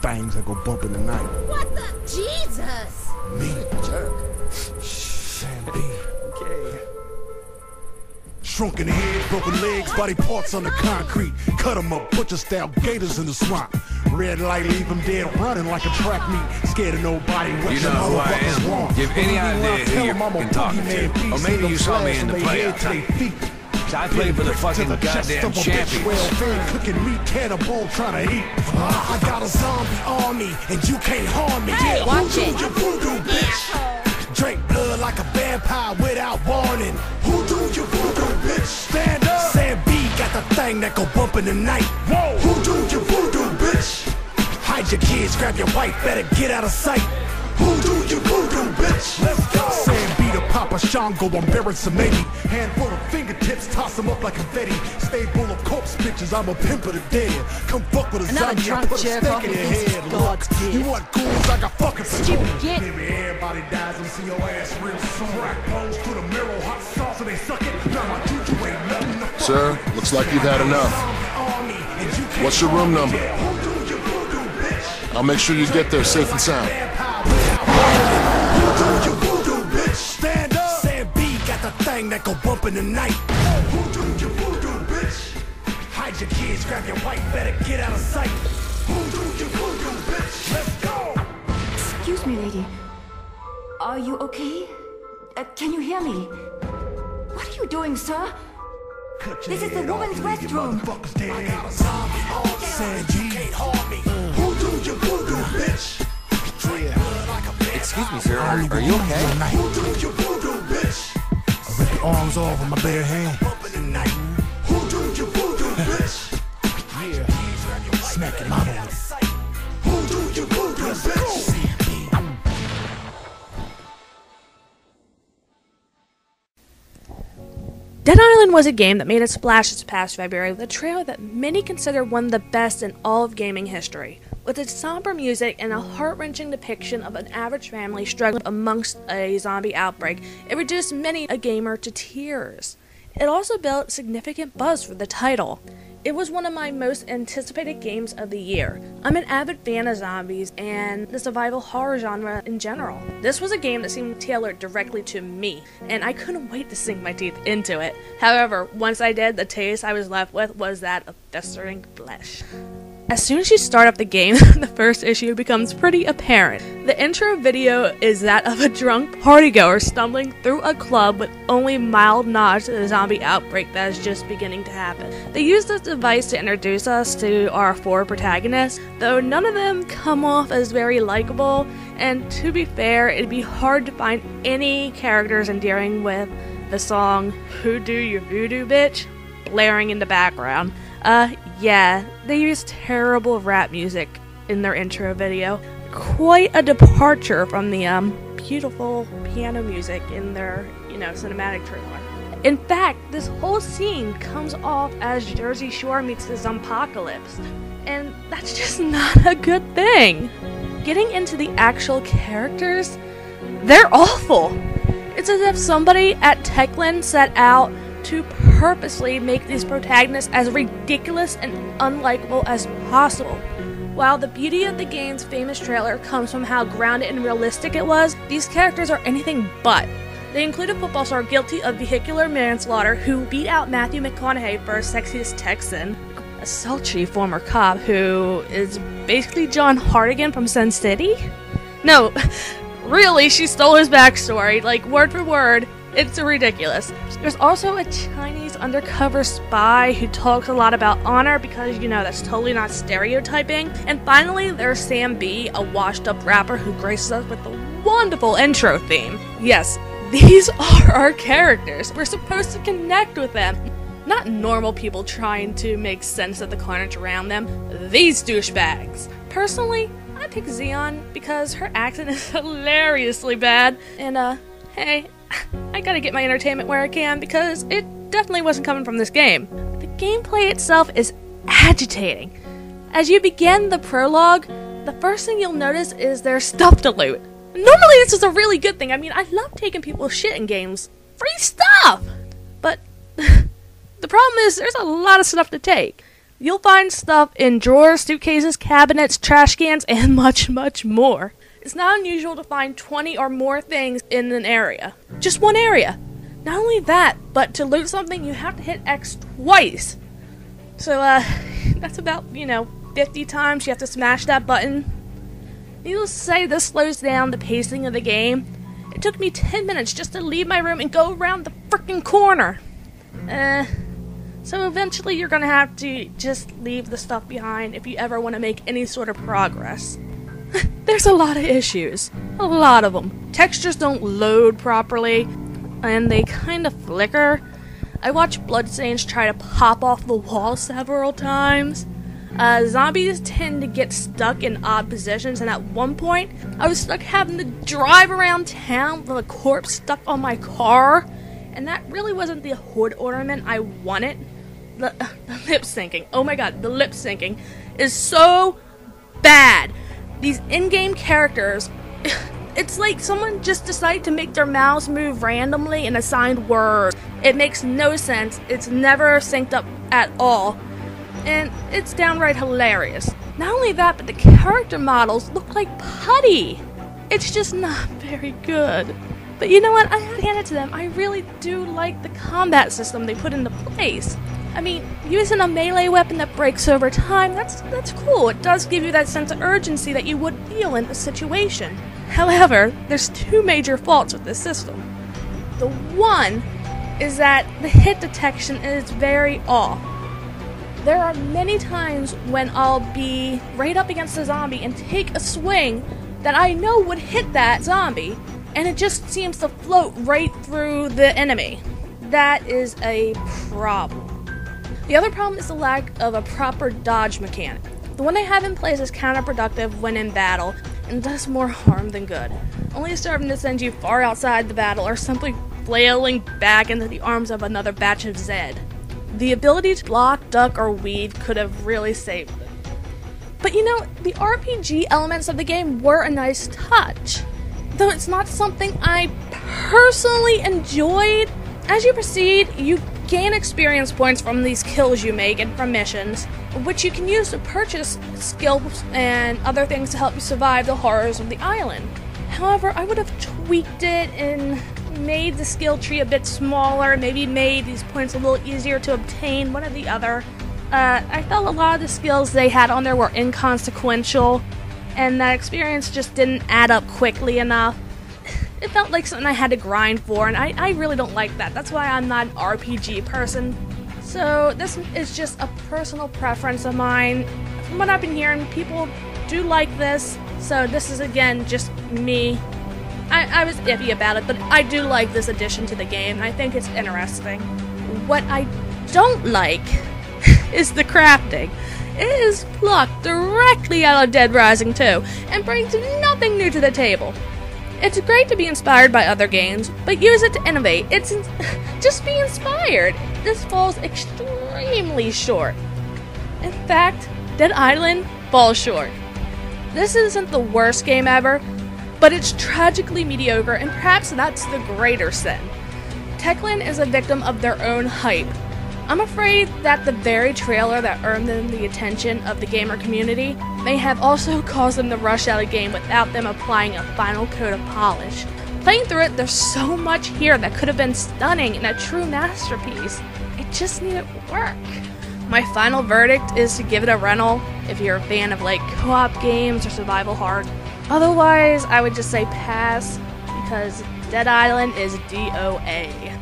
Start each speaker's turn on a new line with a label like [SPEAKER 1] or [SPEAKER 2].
[SPEAKER 1] things that go bump in the night.
[SPEAKER 2] What the? Jesus!
[SPEAKER 1] Me, jerk. Sam B. Okay. Shrunken head, broken legs, body parts on the concrete. Cut 'em up, butcher-style gators in the swamp. Red light, leave 'em dead, running like a track meet. Scared of nobody.
[SPEAKER 3] You know who I am. Give any idea who you're fucking talking to. Or maybe you saw me in the playoffs. I played for the fucking goddamn champions.
[SPEAKER 1] Cooking meat, cannibal, trying to eat. I got a zombie army, and you can't harm me.
[SPEAKER 2] Hey, watch it.
[SPEAKER 1] You voodoo, bitch. Drink blood like a vampire without warning. Who do you voodoo, bitch? Stand up. Sam B got the thing that go bump in the night. Whoa. Who do you voodoo, bitch? Hide your kids, grab your wife, better get out of sight. Who do you voodoo, bitch? Let's go. Sam B to Papa Shango, I'm bearing some maybe. Handful of fingertips, toss them up like confetti. Stay full of corpse bitches, I'm a pimp of the dead. Come fuck with a zombie, I put a stake in your head. Look, you want ghouls, I got fucking
[SPEAKER 2] Stupid git.
[SPEAKER 1] Maybe everybody dies and see your ass real soon. Crack bones to the mirror, hot sauce and they suck it. Now my juju ain't nothing to fuck.
[SPEAKER 4] Sir, looks like you've had enough. What's your room number? I'll make sure you get there safe and sound.
[SPEAKER 1] Stand up. Sam B got the thing that go bump in the night. Who do you voodoo, bitch? Hide your kids, grab your wife, better get out of sight. Who do you voodoo, bitch? Let's go.
[SPEAKER 5] Excuse me, lady. Are you okay? Can you hear me? What are you doing, sir? This is the woman's restroom.
[SPEAKER 1] Sam G. Who do you voodoo, bitch?
[SPEAKER 3] Excuse me, sir. Are you okay?
[SPEAKER 1] Who do you voodoo, bitch? I rip your arms off with my bare hand. Who do you voodoo, bitch? Yeah. Smack your mama with it. Who do you voodoo, bitch?
[SPEAKER 6] Dead Island was a game that made a splash this past February with a trailer that many consider one of the best in all of gaming history. With its somber music and a heart-wrenching depiction of an average family struggling amongst a zombie outbreak, it reduced many a gamer to tears. It also built significant buzz for the title. It was one of my most anticipated games of the year. I'm an avid fan of zombies and the survival horror genre in general. This was a game that seemed tailored directly to me, and I couldn't wait to sink my teeth into it. However, once I did, the taste I was left with was that of festering flesh. As soon as you start up the game, the first issue becomes pretty apparent. The intro video is that of a drunk partygoer stumbling through a club with only mild nods to the zombie outbreak that is just beginning to happen. They use this device to introduce us to our four protagonists, though none of them come off as very likable, and to be fair, it'd be hard to find any characters endearing with the song "Who Do You Voodoo Bitch" blaring in the background. Yeah, they use terrible rap music in their intro video. Quite a departure from the, beautiful piano music in their, cinematic trailer. In fact, this whole scene comes off as Jersey Shore meets the Zompocalypse, and that's just not a good thing. Getting into the actual characters, they're awful. It's as if somebody at Techland set out to purposely make these protagonists as ridiculous and unlikable as possible. While the beauty of the game's famous trailer comes from how grounded and realistic it was, these characters are anything but. They include a football star guilty of vehicular manslaughter who beat out Matthew McConaughey for Sexiest Texan, a sultry former cop who is basically John Hartigan from Sin City? No, really, she stole his backstory, like word for word. It's ridiculous. There's also a Chinese undercover spy who talks a lot about honor because, that's totally not stereotyping. And finally, there's Sam B, a washed-up rapper who graces us with the wonderful intro theme. Yes, these are our characters. We're supposed to connect with them. Not normal people trying to make sense of the carnage around them. These douchebags. Personally, I pick Xeon because her accent is hilariously bad. And, hey, I gotta get my entertainment where I can because it definitely wasn't coming from this game. The gameplay itself is agitating. As you begin the prologue, the first thing you'll notice is there's stuff to loot. Normally this is a really good thing. I mean, I love taking people's shit in games. Free stuff! But the problem is there's a lot of stuff to take. You'll find stuff in drawers, suitcases, cabinets, trash cans, and much, much more. It's not unusual to find 20 or more things in an area. Just one area. Not only that, but to loot something, you have to hit X twice. So, that's about, 50 times you have to smash that button. Needless to say, this slows down the pacing of the game. It took me 10 minutes just to leave my room and go around the frickin' corner. So eventually you're gonna have to just leave the stuff behind if you ever want to make any sort of progress. There's a lot of issues. A lot of them. Textures don't load properly, and they kind of flicker. I watched bloodstains try to pop off the wall several times. Zombies tend to get stuck in odd positions, and at one point, I was stuck having to drive around town with a corpse stuck on my car, and that really wasn't the hood ornament I wanted. The lip syncing. Oh my god, the lip syncing is so bad. These in-game characters, it's like someone just decided to make their mouths move randomly and assigned words. It makes no sense. It's never synced up at all. And it's downright hilarious. Not only that, but the character models look like putty. It's just not very good. But you know what? I have to hand it to them. I really do like the combat system they put into place. I mean, using a melee weapon that breaks over time, that's cool. It does give you that sense of urgency that you would feel in a situation. However, there's two major faults with this system. The one is that the hit detection is very off. There are many times when I'll be right up against a zombie and take a swing that I know would hit that zombie, and it just seems to float right through the enemy. That is a problem. The other problem is the lack of a proper dodge mechanic. The one they have in place is counterproductive when in battle, and does more harm than good, only serving to send you far outside the battle or simply flailing back into the arms of another batch of Zed. The ability to block, duck, or weave could have really saved it. But the RPG elements of the game were a nice touch, though it's not something I personally enjoyed. As you proceed, you gain experience points from these kills you make and from missions, which you can use to purchase skills and other things to help you survive the horrors of the island. However, I would have tweaked it and made the skill tree a bit smaller, maybe made these points a little easier to obtain, one or the other. I felt a lot of the skills they had on there were inconsequential, and that experience just didn't add up quickly enough. It felt like something I had to grind for, and I really don't like that. That's why I'm not an RPG person. So this is just a personal preference of mine. From what I've been hearing, people do like this, so this is again just me. I was iffy about it, but I do like this addition to the game, and I think it's interesting. What I don't like is the crafting. It is plucked directly out of Dead Rising 2, and brings nothing new to the table. It's great to be inspired by other games, but use it to innovate. Just be inspired. This falls extremely short. In fact, Dead Island falls short. This isn't the worst game ever, but it's tragically mediocre, and perhaps that's the greater sin. Techland is a victim of their own hype. I'm afraid that the very trailer that earned them the attention of the gamer community may have also caused them to rush out a game without them applying a final coat of polish. Playing through it, there's so much here that could have been stunning and a true masterpiece. It just needed work. My final verdict is to give it a rental if you're a fan of co-op games or survival horror. Otherwise, I would just say pass, because Dead Island is DOA.